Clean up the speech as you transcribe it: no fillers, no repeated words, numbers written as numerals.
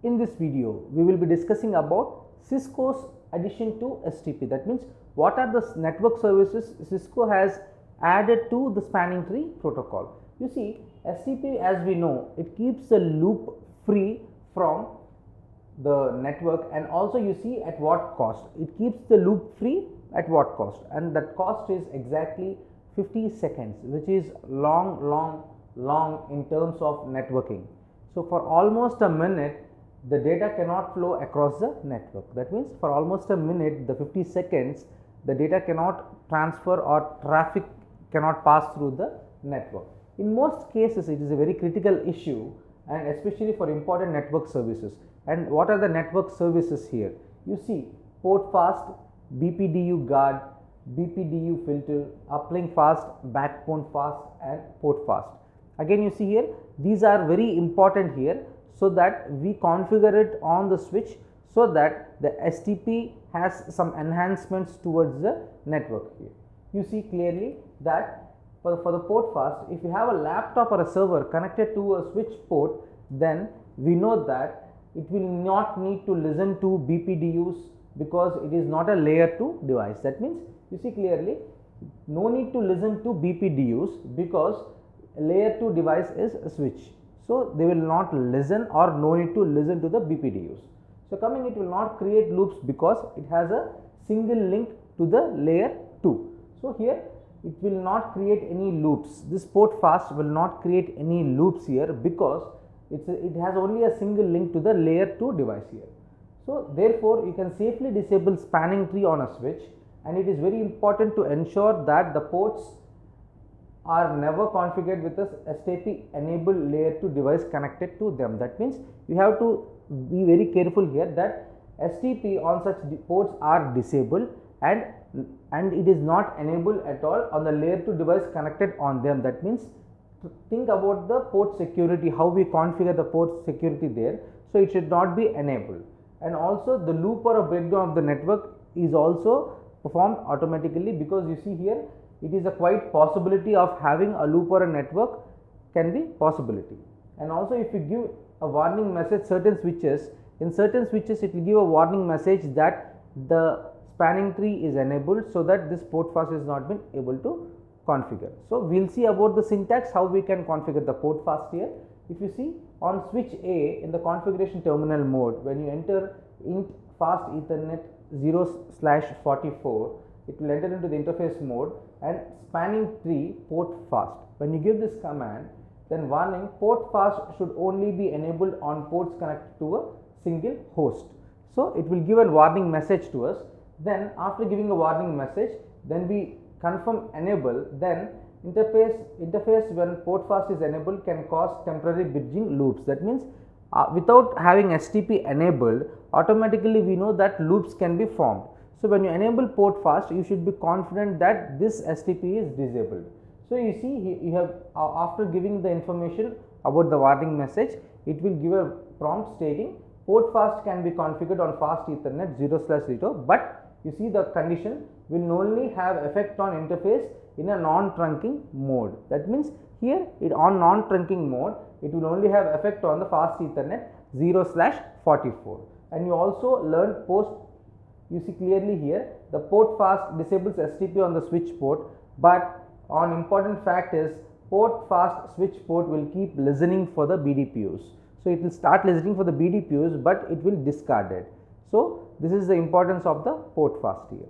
In this video, we will be discussing about Cisco's addition to STP. That means what are the network services Cisco has added to the spanning tree protocol. You see, STP, as we know, it keeps the loop free from the network, and also you see at what cost. It keeps the loop free at what cost, and that cost is exactly 50 seconds, which is long in terms of networking. So for almost a minute the data cannot flow across the network. That means for almost a minute, the 50 seconds, the data cannot transfer or traffic cannot pass through the network. In most cases it is a very critical issue, and especially for important network services. And what are the network services here? You see port fast, BPDU guard, BPDU filter, uplink fast, backbone fast, and port fast. Again you see here, these are very important here, so that we configure it on the switch so that the STP has some enhancements towards the network here. You see clearly that for the port fast, if you have a laptop or a server connected to a switch port, then we know that it will not need to listen to BPDUs because it is not a layer 2 device. That means you see clearly, no need to listen to BPDUs because layer 2 device is a switch. So they will not listen, or no need to listen to the BPDUs. So coming, it will not create loops because it has a single link to the layer 2. So here it will not create any loops. This port fast will not create any loops here because it has only a single link to the layer 2 device here. So therefore you can safely disable spanning tree on a switch, and it is very important to ensure that the ports are never configured with a STP enabled layer 2 device connected to them. That means you have to be very careful here that STP on such ports are disabled, and it is not enabled at all on the layer 2 device connected on them. That means think about the port security, how we configure the port security there. So it should not be enabled, and also the loop or a breakdown of the network is also performed automatically, because you see here it is a quite possibility of having a loop or a network can be possibility. And also if you give a warning message, in certain switches it will give a warning message that the spanning tree is enabled, so that this port fast is not been able to configure. So we will see about the syntax, how we can configure the port fast here. If you see on switch A in the configuration terminal mode, when you enter int fast ethernet 0/44, it will enter into the interface mode and spanning tree port fast. When you give this command, then warning, port fast should only be enabled on ports connected to a single host. So it will give a warning message to us. Then after giving a warning message, then we confirm enable. Then interface when port fast is enabled can cause temporary bridging loops. That means without having STP enabled, automatically we know that loops can be formed. So when you enable port fast, you should be confident that this STP is disabled. So you see you have after giving the information about the warning message, it will give a prompt stating port fast can be configured on fast ethernet 0/0, but you see the condition will only have effect on interface in a non-trunking mode. That means here on non-trunking mode, it will only have effect on the fast ethernet 0/44. And you also learn you see clearly here the port fast disables STP on the switch port, but on important fact is port fast switch port will keep listening for the BDPUs. So it will start listening for the BDPUs, but it will discard it. So this is the importance of the port fast here.